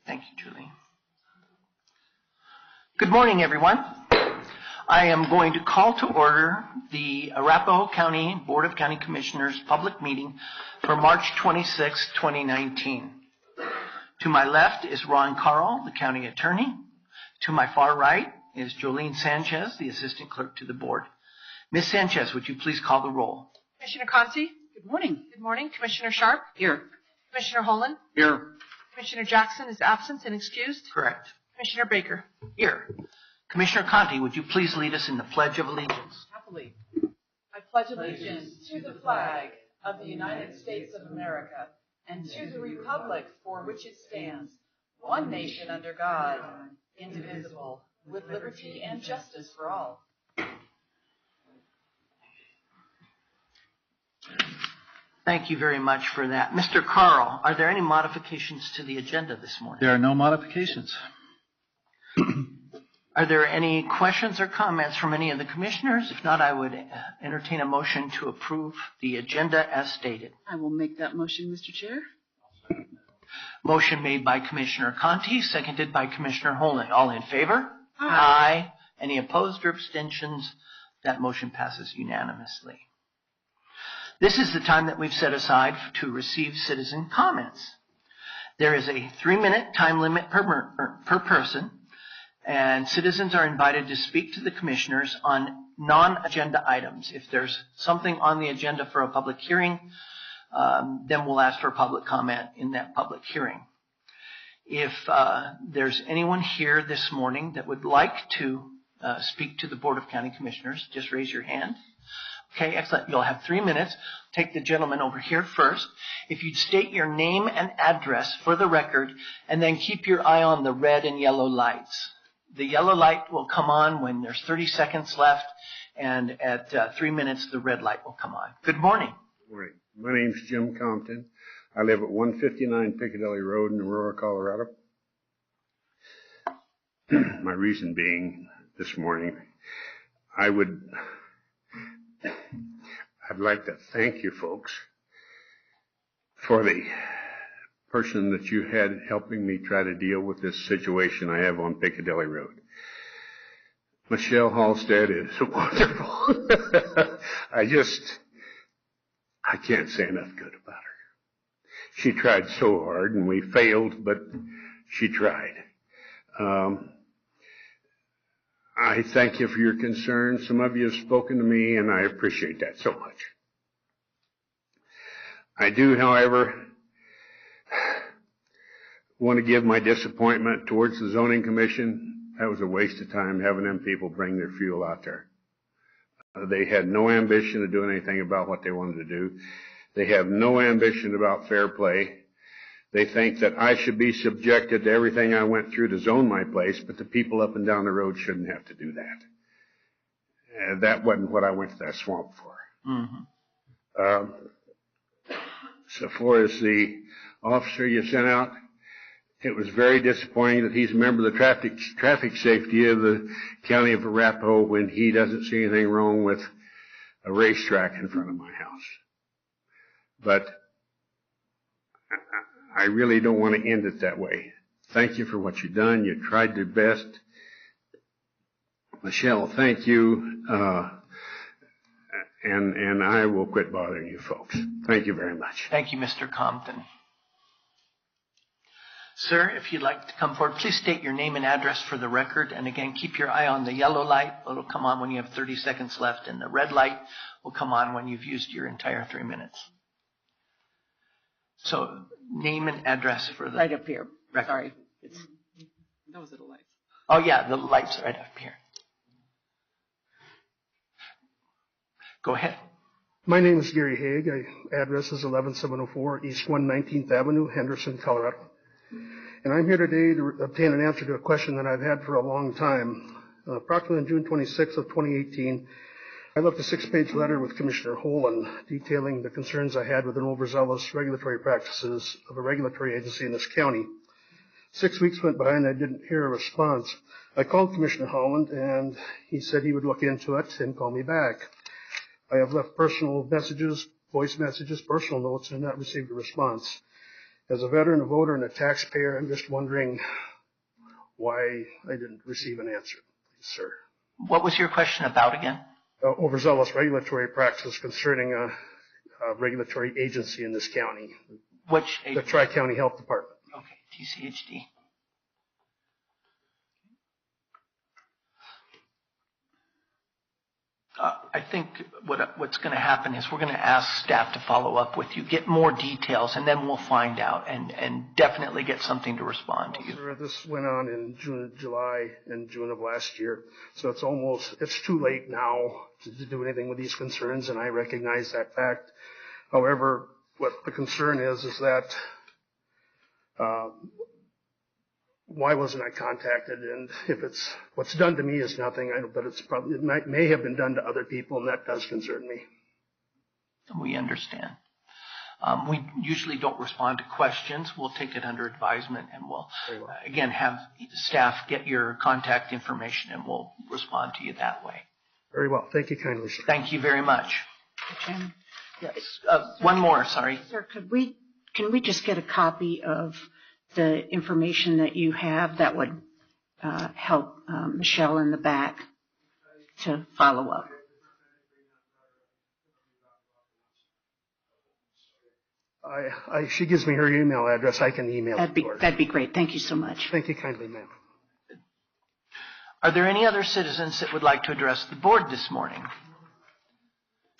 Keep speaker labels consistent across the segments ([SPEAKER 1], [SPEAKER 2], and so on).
[SPEAKER 1] Thank you, Julie. Good morning, everyone. I am going to call to order the Arapahoe County Board of County Commissioners public meeting for March 26, 2019. To my left is Ron Carl, the county attorney. To my far right is Jolene Sanchez, the assistant clerk to the board. Ms. Sanchez, would you please call the roll?
[SPEAKER 2] Commissioner Conti?
[SPEAKER 3] Good morning.
[SPEAKER 2] Good morning. Commissioner Sharp?
[SPEAKER 3] Here.
[SPEAKER 2] Commissioner Holland?
[SPEAKER 3] Here.
[SPEAKER 2] Commissioner Jackson is absent and excused.
[SPEAKER 1] Correct.
[SPEAKER 2] Commissioner Baker?
[SPEAKER 1] Here. Commissioner Conti, would you please lead us in the Pledge of Allegiance?
[SPEAKER 3] Happily. I pledge allegiance to the flag of the United States of America and to the republic for which it stands, one nation under God, indivisible, with liberty and justice for all.
[SPEAKER 1] Thank you very much for that. Mr. Carl, are there any modifications to the agenda this morning?
[SPEAKER 4] There are no modifications.
[SPEAKER 1] Are there any questions or comments from any of the commissioners? If not, I would entertain a motion to approve the agenda as stated.
[SPEAKER 3] I will make that motion, Mr. Chair.
[SPEAKER 1] Motion made by Commissioner Conti, seconded by Commissioner Holland. All in favor?
[SPEAKER 3] Aye.
[SPEAKER 1] Aye. Any opposed or abstentions? That motion passes unanimously. This is the time that we've set aside to receive citizen comments. There is a 3-minute time limit per person, and citizens are invited to speak to the commissioners on non-agenda items. If there's something on the agenda for a public hearing, then we'll ask for public comment in that public hearing. If there's anyone here this morning that would like to speak to the Board of County Commissioners, just raise your hand. Okay, excellent. You'll have 3 minutes. Take the gentleman over here first. If you'd state your name and address for the record, and then keep your eye on the red and yellow lights. The yellow light will come on when there's 30 seconds left, and at 3 minutes, the red light will come on. Good morning.
[SPEAKER 4] Good morning. My name's Jim Compton. I live at 159 Piccadilly Road in Aurora, Colorado. My reason being this morning, I'd like to thank you folks for the person that you had helping me try to deal with this situation I have on Piccadilly Road. Michelle Halstead is wonderful. I can't say enough good about her. She tried so hard and we failed, but she tried. I thank you for your concern. Some of you have spoken to me, and I appreciate that so much. I do, however, want to give my disappointment towards the Zoning Commission. That was a waste of time having them people bring their fuel out there. They had no ambition of doing anything about what they wanted to do. They have no ambition about fair play. They think that I should be subjected to everything I went through to zone my place, but the people up and down the road shouldn't have to do that. That wasn't what I went to that swamp for. Mm-hmm. So far as the officer you sent out, it was very disappointing that he's a member of the traffic safety of the county of Arapahoe when he doesn't see anything wrong with a racetrack in front of my house. But I really don't want to end it that way. Thank you for what you've done. You tried your best. Michelle, thank you. And I will quit bothering you folks. Thank you very much.
[SPEAKER 1] Thank you, Mr. Compton. Sir, if you'd like to come forward, please state your name and address for the record. And again, keep your eye on the yellow light. It'll come on when you have 30 seconds left. And the red light will come on when you've used your entire 3 minutes. So, name and address for the
[SPEAKER 3] Right up here.
[SPEAKER 1] record.
[SPEAKER 3] Sorry. Those are the lights.
[SPEAKER 1] Oh, yeah, the light's right up here. Go ahead.
[SPEAKER 5] My name is Gary Haig. Address is 11704 East 119th Avenue, Henderson, Colorado. And I'm here today to obtain an answer to a question that I've had for a long time. Approximately on June 26th of 2018, I left a 6-page letter with Commissioner Holland detailing the concerns I had with an overzealous regulatory practices of a regulatory agency in this county. 6 weeks went by and I didn't hear a response. I called Commissioner Holland and he said he would look into it and call me back. I have left personal messages, voice messages, personal notes, and not received a response. As a veteran, a voter, and a taxpayer, I'm just wondering why I didn't receive an answer, please, sir.
[SPEAKER 1] What was your question about again?
[SPEAKER 5] Overzealous regulatory practices concerning a regulatory agency in this county.
[SPEAKER 1] Which agency?
[SPEAKER 5] The Tri-County Health Department.
[SPEAKER 1] Okay, TCHD. I think what's going to happen is we're going to ask staff to follow up with you, get more details, and then we'll find out and definitely get something to respond to you.
[SPEAKER 5] Sir, this went on in July and June of last year, so it's too late now to do anything with these concerns, and I recognize that fact. However, what the concern is that why wasn't I contacted? And if what's done to me is nothing, but it may have been done to other people, and that does concern me.
[SPEAKER 1] We understand. We usually don't respond to questions. We'll take it under advisement, and we'll, again, have staff get your contact information, and we'll respond to you that way.
[SPEAKER 5] Very well. Thank you kindly, sir.
[SPEAKER 1] Thank you very much.
[SPEAKER 6] Chairman.
[SPEAKER 1] Yes. One more, sorry.
[SPEAKER 6] Sir, can we just get a copy of the information that you have that would help Michelle in the back to follow up?
[SPEAKER 5] She gives me her email address. I can email it to her.
[SPEAKER 6] That'd be great. Thank you so much.
[SPEAKER 5] Thank you kindly, ma'am.
[SPEAKER 1] Are there any other citizens that would like to address the board this morning?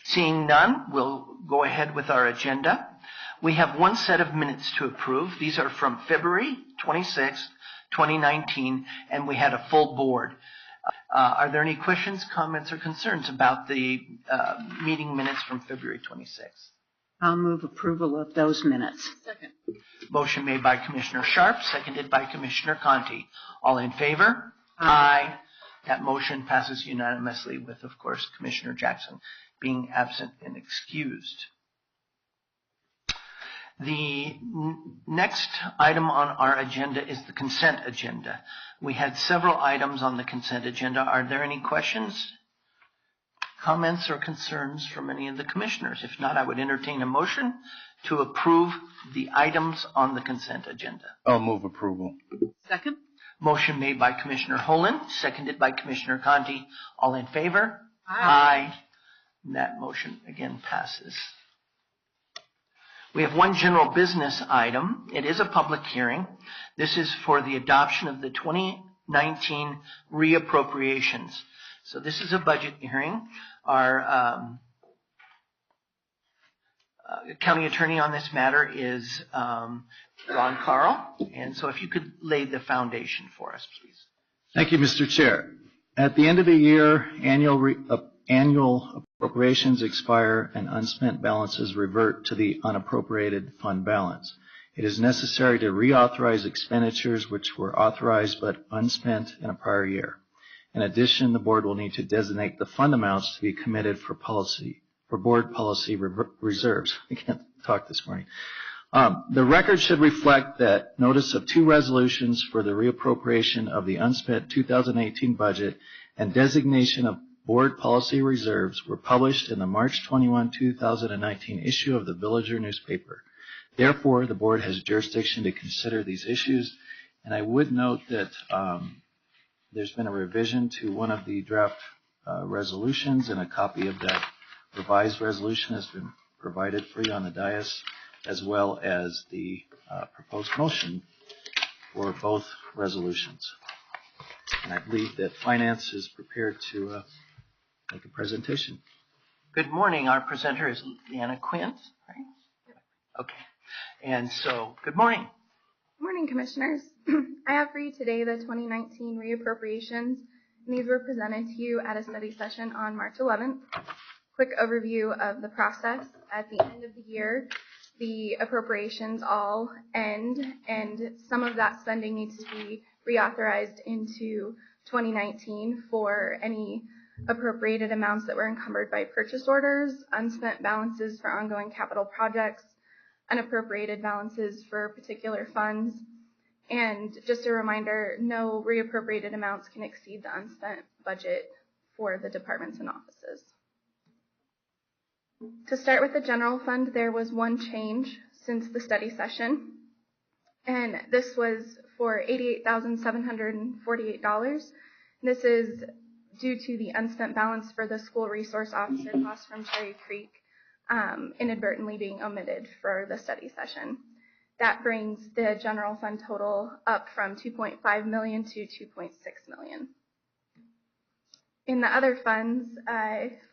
[SPEAKER 1] Seeing none, we'll go ahead with our agenda. We have one set of minutes to approve. These are from February 26th, 2019, and we had a full board. Are there any questions, comments, or concerns about the meeting minutes from February 26th?
[SPEAKER 6] I'll move approval of those minutes.
[SPEAKER 3] Second.
[SPEAKER 1] Motion made by Commissioner Sharp, seconded by Commissioner Conti. All in favor?
[SPEAKER 6] Aye.
[SPEAKER 1] That motion passes unanimously with, of course, Commissioner Jackson being absent and excused. The next item on our agenda is the consent agenda. We had several items on the consent agenda. Are there any questions, comments, or concerns from any of the commissioners? If not, I would entertain a motion to approve the items on the consent agenda.
[SPEAKER 7] I'll move approval.
[SPEAKER 3] Second.
[SPEAKER 1] Motion made by Commissioner Holland, seconded by Commissioner Conti. All in favor?
[SPEAKER 3] Aye.
[SPEAKER 1] And that motion again passes. We have one general business item. It is a public hearing. This is for the adoption of the 2019 reappropriations. So this is a budget hearing. Our county attorney on this matter is Ron Carl. And so if you could lay the foundation for us, please.
[SPEAKER 7] Thank you, Mr. Chair. At the end of the year, annual appropriations expire and unspent balances revert to the unappropriated fund balance. It is necessary to reauthorize expenditures which were authorized but unspent in a prior year. In addition, the board will need to designate the fund amounts to be committed for board policy reserves. I can't talk this morning. The record should reflect that notice of 2 resolutions for the reappropriation of the unspent 2018 budget and designation of board policy reserves were published in the March 21, 2019 issue of the Villager newspaper. Therefore, the board has jurisdiction to consider these issues. And I would note that there's been a revision to one of the draft resolutions, and a copy of that revised resolution has been provided for you on the dais, as well as the proposed motion for both resolutions. And I believe that Finance is prepared to make a presentation.
[SPEAKER 1] Good morning. Our presenter is Leanna Quint, right? Okay. And so, good morning.
[SPEAKER 8] Good morning, Commissioners. I have for you today the 2019 reappropriations, and these were presented to you at a study session on March 11th. Quick overview of the process. At the end of the year, the appropriations all end, and some of that spending needs to be reauthorized into 2019 for any appropriated amounts that were encumbered by purchase orders, unspent balances for ongoing capital projects, unappropriated balances for particular funds. And just a reminder, no reappropriated amounts can exceed the unspent budget for the departments and offices. To start with the general fund, there was one change since the study session, and this was for $88,748. This is due to the unspent balance for the school resource officer costs from Cherry Creek inadvertently being omitted for the study session. That brings the general fund total up from $2.5 million to $2.6 million. In the other funds,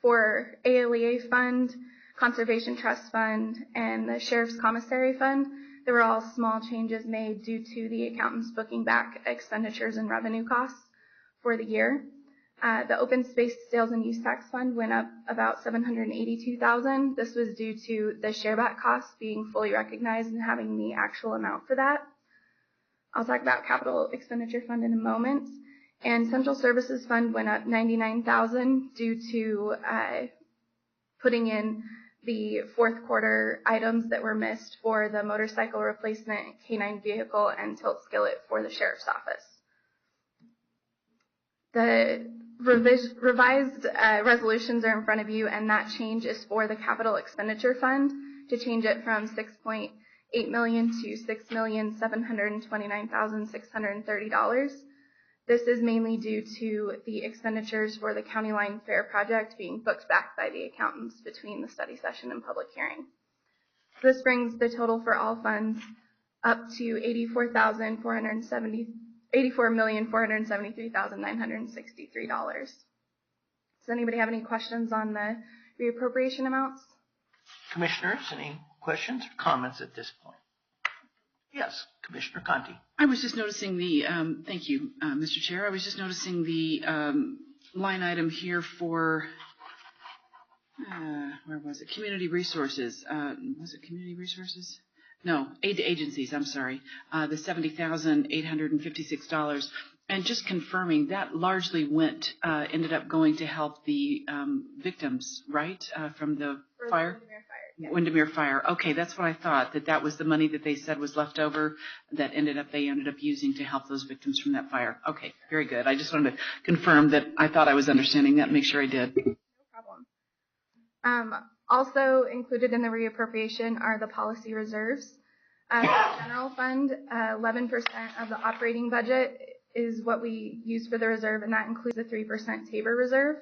[SPEAKER 8] for ALEA Fund, Conservation Trust Fund, and the Sheriff's Commissary Fund, there were all small changes made due to the accountants booking back expenditures and revenue costs for the year. The Open Space Sales and Use Tax Fund went up about $782,000. This was due to the shareback costs being fully recognized and having the actual amount for that. I'll talk about Capital Expenditure Fund in a moment. And Central Services Fund went up $99,000 due to putting in the fourth quarter items that were missed for the motorcycle replacement, canine vehicle, and tilt skillet for the sheriff's office. The revised resolutions are in front of you, and that change is for the Capital Expenditure Fund to change it from $6.8 million to $6,729,630. This is mainly due to the expenditures for the County Line Fair project being booked back by the accountants between the study session and public hearing. This brings the total for all funds up to $84,473,963. Does anybody have any questions on the reappropriation amounts?
[SPEAKER 1] Commissioners, any questions or comments at this point? Yes, Commissioner Conti.
[SPEAKER 3] I was just noticing the, thank you, Mr. Chair. I was just noticing the line item here for, where was it? Community resources. Was it community resources? No, aid to agencies, I'm sorry. The $70,856. And just confirming, that largely ended up going to help the victims, right, from the fire? Windermere Fire. Okay, that's what I thought, that was the money that they said was left over that they ended up using to help those victims from that fire. Okay, very good. I just wanted to confirm that I thought I was understanding that, make sure I did.
[SPEAKER 8] No problem. Also included in the reappropriation are the policy reserves. The general fund, 11% of the operating budget is what we use for the reserve, and that includes the 3% TABOR reserve.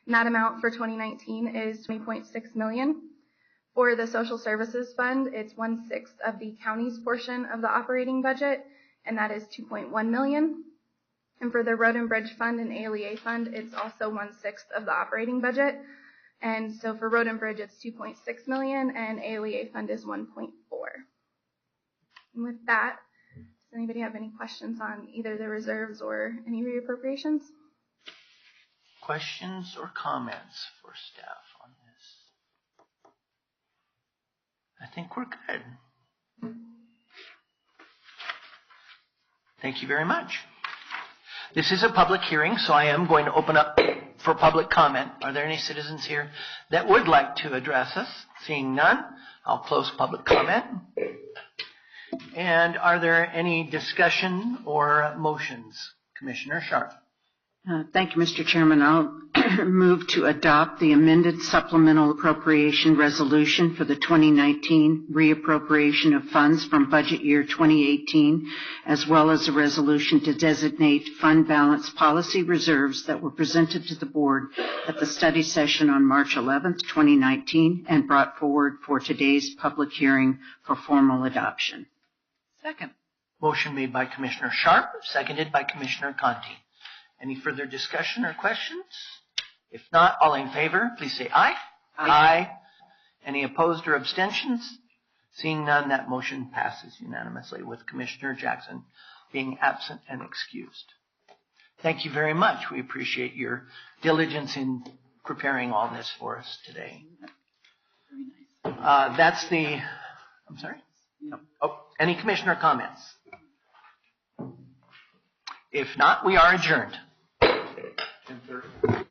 [SPEAKER 8] And that amount for 2019 is $20.6 million. For the social services fund, it's 1/6 of the county's portion of the operating budget, and that is $2.1 million. And for the road and bridge fund and ALEA fund, it's also 1/6 of the operating budget. And so for road and bridge, it's $2.6 million, and ALEA fund is 1.4. And with that, does anybody have any questions on either the reserves or any reappropriations?
[SPEAKER 1] Questions or comments for staff on this? I think we're good. Thank you very much. This is a public hearing, so I am going to open up for public comment. Are there any citizens here that would like to address us? Seeing none, I'll close public comment. And are there any discussion or motions? Commissioner Sharp.
[SPEAKER 6] Thank you, Mr. Chairman. I'll move to adopt the amended supplemental appropriation resolution for the 2019 reappropriation of funds from budget year 2018, as well as a resolution to designate fund balance policy reserves that were presented to the board at the study session on March 11th, 2019, and brought forward for today's public hearing for formal adoption.
[SPEAKER 3] Second.
[SPEAKER 1] Motion made by Commissioner Sharp, seconded by Commissioner Conti. Any further discussion or questions? If not, all in favor, please say aye. Aye. Any opposed or abstentions? Seeing none, that motion passes unanimously with Commissioner Jackson being absent and excused. Thank you very much. We appreciate your diligence in preparing all this for us today.
[SPEAKER 3] Very nice.
[SPEAKER 1] I'm sorry?
[SPEAKER 3] Yep.
[SPEAKER 1] Oh, any commissioner comments? If not, we are adjourned. 10:30.